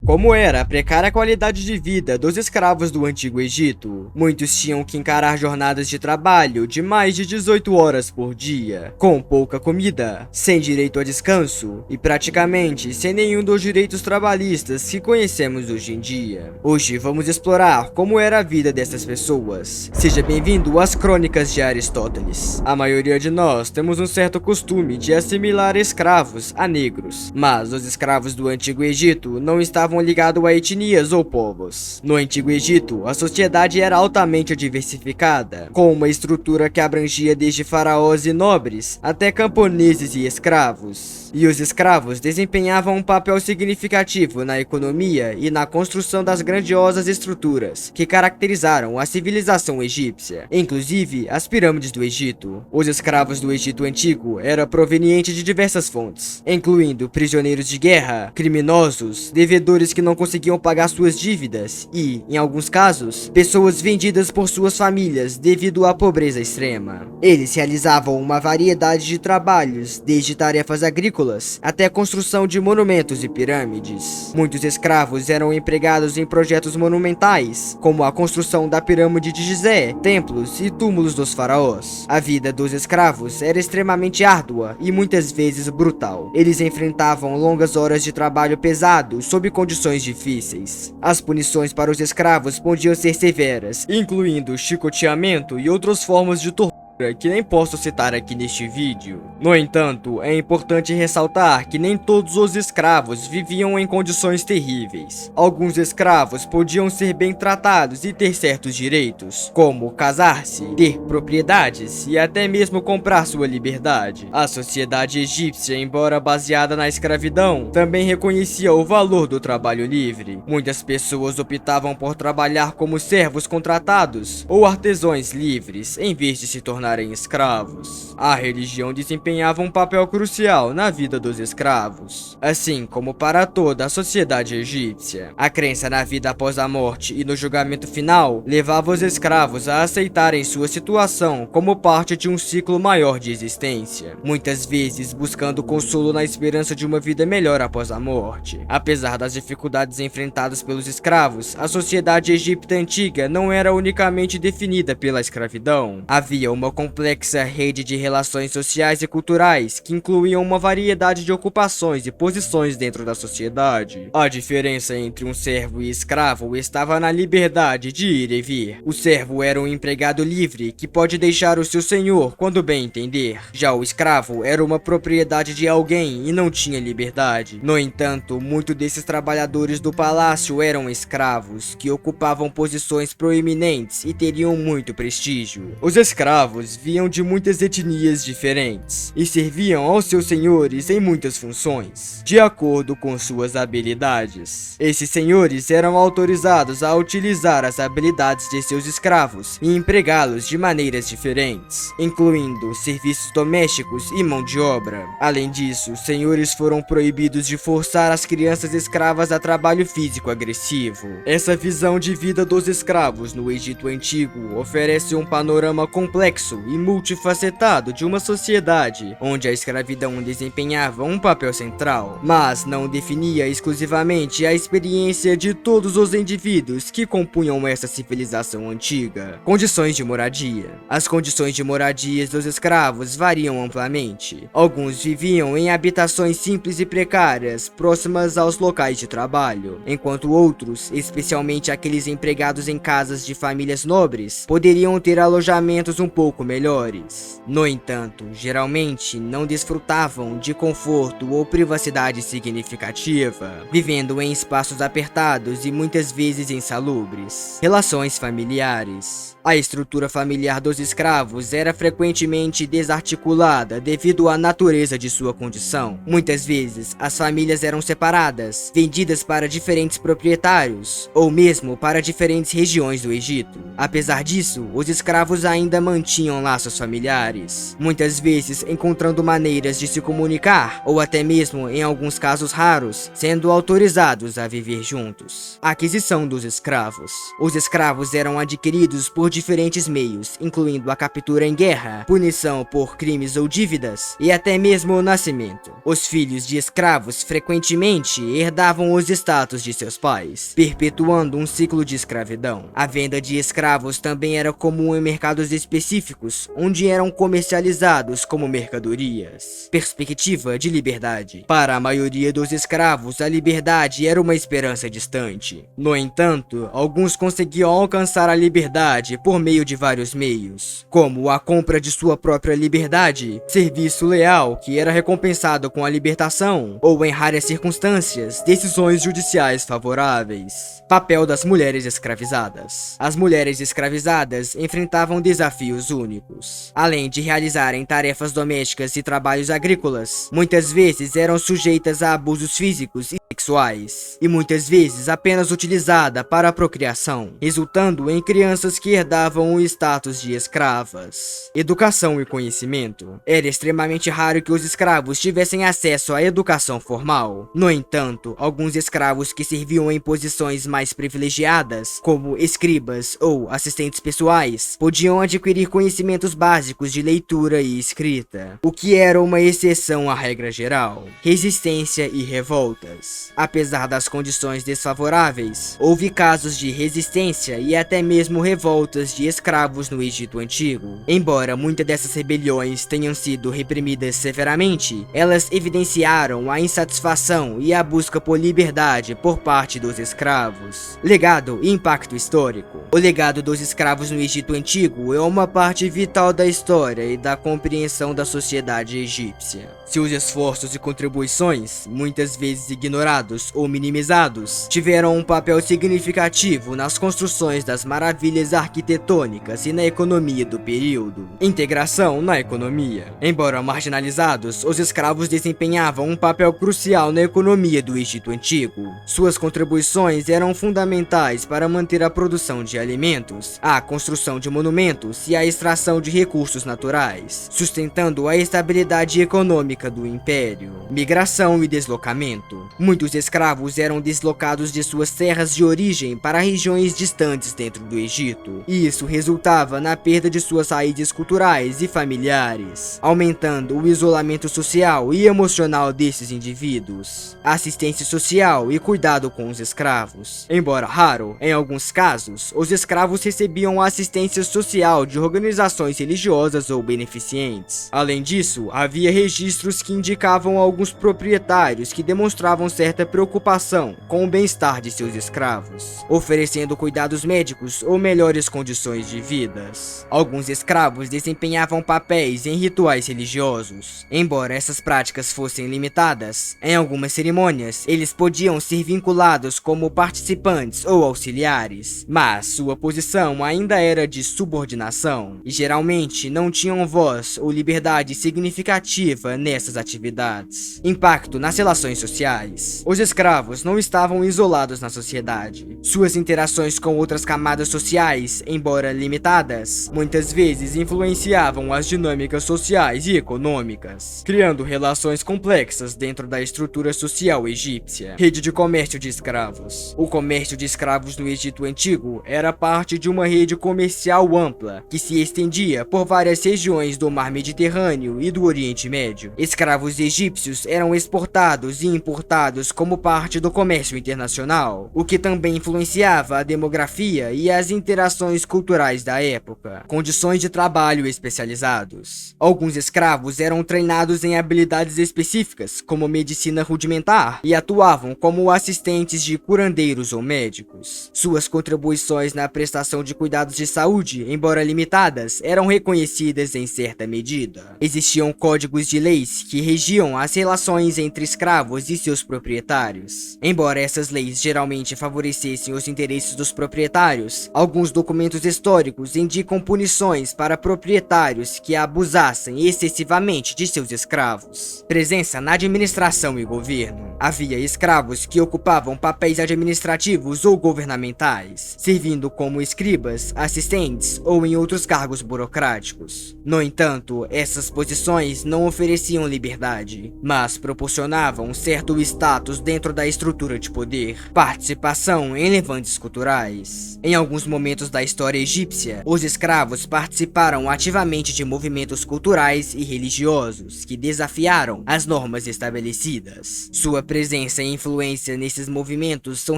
Como era a precária qualidade de vida dos escravos do Antigo Egito, muitos tinham que encarar jornadas de trabalho de mais de 18 horas por dia, com pouca comida, sem direito a descanso e praticamente sem nenhum dos direitos trabalhistas que conhecemos hoje em dia. Hoje vamos explorar como era a vida dessas pessoas. Seja bem-vindo às Crônicas de Aristóteles. A maioria de nós temos um certo costume de assimilar escravos a negros, mas os escravos do Antigo Egito não estavam ligados a etnias ou povos. No Antigo Egito, a sociedade era altamente diversificada, com uma estrutura que abrangia desde faraós e nobres até camponeses e escravos. E os escravos desempenhavam um papel significativo na economia e na construção das grandiosas estruturas que caracterizaram a civilização egípcia, inclusive as pirâmides do Egito. Os escravos do Egito Antigo eram provenientes de diversas fontes, incluindo prisioneiros de guerra, criminosos, devedores que não conseguiam pagar suas dívidas e, em alguns casos, pessoas vendidas por suas famílias devido à pobreza extrema. Eles realizavam uma variedade de trabalhos, desde tarefas agrícolas até a construção de monumentos e pirâmides. Muitos escravos eram empregados em projetos monumentais, como a construção da pirâmide de Gizé, templos e túmulos dos faraós. A vida dos escravos era extremamente árdua e muitas vezes brutal. Eles enfrentavam longas horas de trabalho pesado sob condições difíceis. As punições para os escravos podiam ser severas, incluindo chicoteamento e outras formas de tortura que nem posso citar aqui neste vídeo. No entanto, é importante ressaltar que nem todos os escravos viviam em condições terríveis. Alguns escravos podiam ser bem tratados e ter certos direitos, como casar-se, ter propriedades e até mesmo comprar sua liberdade. A sociedade egípcia, embora baseada na escravidão, também reconhecia o valor do trabalho livre. Muitas pessoas optavam por trabalhar como servos contratados ou artesãos livres, em vez de se tornar escravos. A religião desempenhava um papel crucial na vida dos escravos, assim como para toda a sociedade egípcia. A crença na vida após a morte e no julgamento final levava os escravos a aceitarem sua situação como parte de um ciclo maior de existência, muitas vezes buscando consolo na esperança de uma vida melhor após a morte. Apesar das dificuldades enfrentadas pelos escravos, a sociedade egípcia antiga não era unicamente definida pela escravidão. Havia uma complexa rede de relações sociais e culturais que incluíam uma variedade de ocupações e posições dentro da sociedade. A diferença entre um servo e escravo estava na liberdade de ir e vir. O servo era um empregado livre que pode deixar o seu senhor quando bem entender. Já o escravo era uma propriedade de alguém e não tinha liberdade. No entanto, muitos desses trabalhadores do palácio eram escravos, que ocupavam posições proeminentes e teriam muito prestígio. Os escravos vinham de muitas etnias diferentes e serviam aos seus senhores em muitas funções, de acordo com suas habilidades. Esses senhores eram autorizados a utilizar as habilidades de seus escravos e empregá-los de maneiras diferentes, incluindo serviços domésticos e mão de obra. Além disso, os senhores foram proibidos de forçar as crianças escravas a trabalho físico agressivo. Essa visão de vida dos escravos no Egito Antigo oferece um panorama complexo e multifacetado de uma sociedade onde a escravidão desempenhava um papel central, mas não definia exclusivamente a experiência de todos os indivíduos que compunham essa civilização antiga. Condições de moradia. As condições de moradias dos escravos variam amplamente. Alguns viviam em habitações simples e precárias, próximas aos locais de trabalho, enquanto outros, especialmente aqueles empregados em casas de famílias nobres, poderiam ter alojamentos um pouco melhores. No entanto, geralmente não desfrutavam de conforto ou privacidade significativa, vivendo em espaços apertados e muitas vezes insalubres. Relações familiares. A estrutura familiar dos escravos era frequentemente desarticulada devido à natureza de sua condição. Muitas vezes, as famílias eram separadas, vendidas para diferentes proprietários, ou mesmo para diferentes regiões do Egito. Apesar disso, os escravos ainda mantinham laços familiares, muitas vezes encontrando maneiras de se comunicar, ou até mesmo, em alguns casos raros, sendo autorizados a viver juntos. A aquisição dos escravos. Os escravos eram adquiridos por diferentes meios, incluindo a captura em guerra, punição por crimes ou dívidas, e até mesmo o nascimento. Os filhos de escravos frequentemente herdavam os status de seus pais, perpetuando um ciclo de escravidão. A venda de escravos também era comum em mercados específicos, onde eram comercializados como mercadorias. Perspectiva de liberdade. Para a maioria dos escravos, a liberdade era uma esperança distante. No entanto, alguns conseguiam alcançar a liberdade por meio de vários meios, como a compra de sua própria liberdade, serviço leal que era recompensado com a libertação, ou em raras circunstâncias, decisões judiciais favoráveis. Papel das mulheres escravizadas. As mulheres escravizadas enfrentavam desafios únicos. Além de realizarem tarefas domésticas e trabalhos agrícolas, muitas vezes eram sujeitas a abusos físicos e sexuais, e muitas vezes apenas utilizada para a procriação, resultando em crianças que herdavam o status de escravas. Educação e conhecimento. Era extremamente raro que os escravos tivessem acesso à educação formal. No entanto, alguns escravos que serviam em posições mais privilegiadas, como escribas ou assistentes pessoais, podiam adquirir conhecimentos básicos de leitura e escrita, o que era uma exceção à regra geral. Resistência e revoltas. Apesar das condições desfavoráveis, houve casos de resistência e até mesmo revoltas de escravos no Egito Antigo. Embora muitas dessas rebeliões tenham sido reprimidas severamente, elas evidenciaram a insatisfação e a busca por liberdade por parte dos escravos. Legado e impacto histórico. O legado dos escravos no Egito Antigo é uma parte vital da história e da compreensão da sociedade egípcia. Seus esforços e contribuições, muitas vezes ignorados ou minimizados, tiveram um papel significativo nas construções das maravilhas arquitetônicas e na economia do período. Integração na economia. Embora marginalizados, os escravos desempenhavam um papel crucial na economia do Egito Antigo. Suas contribuições eram fundamentais para manter a produção de alimentos, a construção de monumentos e a extração de recursos naturais, sustentando a estabilidade econômica do império. Migração e deslocamento. Muitos escravos eram deslocados de suas terras de origem para regiões distantes dentro do Egito, e isso resultava na perda de suas raízes culturais e familiares, aumentando o isolamento social e emocional desses indivíduos. Assistência social e cuidado com os escravos. Embora raro, em alguns casos, os escravos recebiam assistência social de organizações religiosas ou beneficentes. Além disso, havia registros que indicavam alguns proprietários que demonstravam certa preocupação com o bem-estar de seus escravos, oferecendo cuidados médicos ou melhores condições de vida. Alguns escravos desempenhavam papéis em rituais religiosos. Embora essas práticas fossem limitadas, em algumas cerimônias, eles podiam ser vinculados como participantes ou auxiliares, mas sua posição ainda era de subordinação, e geralmente não tinham voz ou liberdade significativa nessas atividades. Impacto nas relações sociais. Os escravos não estavam isolados na sociedade. Suas interações com outras camadas sociais, embora limitadas, muitas vezes influenciavam as dinâmicas sociais e econômicas, criando relações complexas dentro da estrutura social egípcia. Rede de comércio de escravos. O comércio de escravos no Egito Antigo era parte de uma rede comercial ampla, que se estendia por várias regiões do Mar Mediterrâneo e do Oriente Médio. Escravos egípcios eram exportados e importados como parte do comércio internacional, o que também influenciava a demografia e as interações culturais da época. Condições de trabalho especializados. Alguns escravos eram treinados em habilidades específicas, como medicina rudimentar, e atuavam como assistentes de curandeiros ou médicos. Suas contribuições na prestação de cuidados de saúde, embora limitadas, eram reconhecidas em certa medida. Existiam códigos de leis que regiam as relações entre escravos e seus proprietários. Embora essas leis geralmente favorecessem os interesses dos proprietários, alguns documentos históricos indicam punições para proprietários que abusassem excessivamente de seus escravos. Presença na administração e governo. Havia escravos que ocupavam papéis administrativos ou governamentais, servindo como escribas, assistentes ou em outros cargos burocráticos. No entanto, essas posições não ofereciam liberdade, mas proporcionavam um certo status status dentro da estrutura de poder, participação em levantes culturais. Em alguns momentos da história egípcia, os escravos participaram ativamente de movimentos culturais e religiosos que desafiaram as normas estabelecidas. Sua presença e influência nesses movimentos são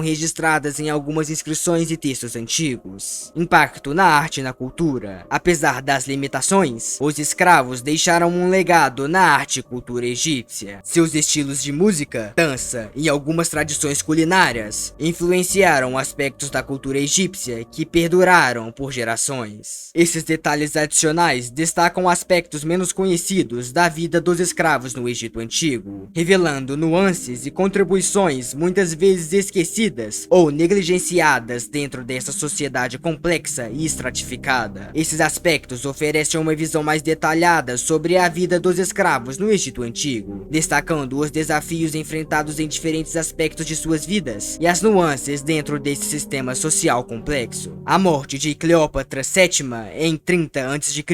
registradas em algumas inscrições e textos antigos. Impacto na arte e na cultura. Apesar das limitações, os escravos deixaram um legado na arte e cultura egípcia. Seus estilos de música, dança e algumas tradições culinárias influenciaram aspectos da cultura egípcia que perduraram por gerações. Esses detalhes adicionais destacam aspectos menos conhecidos da vida dos escravos no Egito Antigo, revelando nuances e contribuições muitas vezes esquecidas ou negligenciadas dentro dessa sociedade complexa e estratificada. Esses aspectos oferecem uma visão mais detalhada sobre a vida dos escravos no Egito Antigo, destacando os desafios enfrentados em diferentes aspectos de suas vidas e as nuances dentro desse sistema social complexo. A morte de Cleópatra VII em 30 a.C.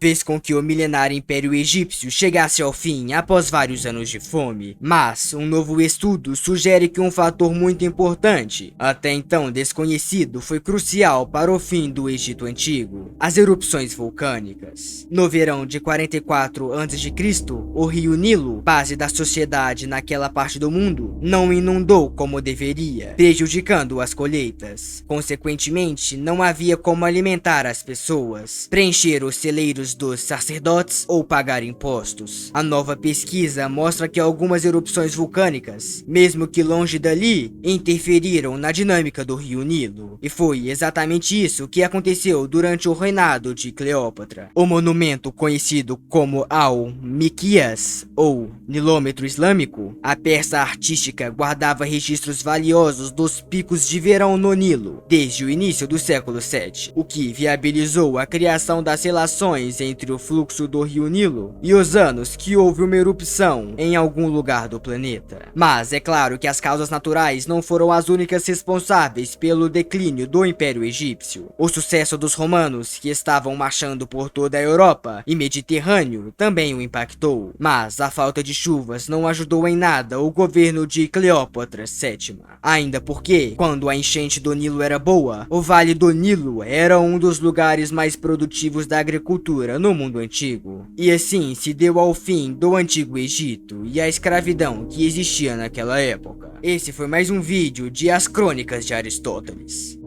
fez com que o milenário Império Egípcio chegasse ao fim após vários anos de fome, mas um novo estudo sugere que um fator muito importante, até então desconhecido, foi crucial para o fim do Egito Antigo: as erupções vulcânicas. No verão de 44 a.C., o rio Nilo, base da sociedade naquela parte do mundo, não inundou como deveria, prejudicando as colheitas. Consequentemente, não havia como alimentar as pessoas, preencher os celeiros dos sacerdotes ou pagar impostos. A nova pesquisa mostra que algumas erupções vulcânicas, mesmo que longe dali, interferiram na dinâmica do rio Nilo. E foi exatamente isso que aconteceu durante o reinado de Cleópatra. O monumento conhecido como Al-Miquias, ou Nilômetro Islâmico, a peça artística guardava registros valiosos dos picos de verão no Nilo, desde o início do século VII, o que viabilizou a criação das relações entre o fluxo do rio Nilo e os anos que houve uma erupção em algum lugar do planeta. Mas é claro que as causas naturais não foram as únicas responsáveis pelo declínio do Império Egípcio. O sucesso dos romanos, que estavam marchando por toda a Europa e Mediterrâneo, também o impactou, mas a falta de chuvas não ajudou em nada o governo de Cleópatra VII. Ainda porque, quando a enchente do Nilo era boa, o Vale do Nilo era um dos lugares mais produtivos da agricultura no mundo antigo. E assim se deu ao fim do Antigo Egito e a escravidão que existia naquela época. Esse foi mais um vídeo de As Crônicas de Aristóteles.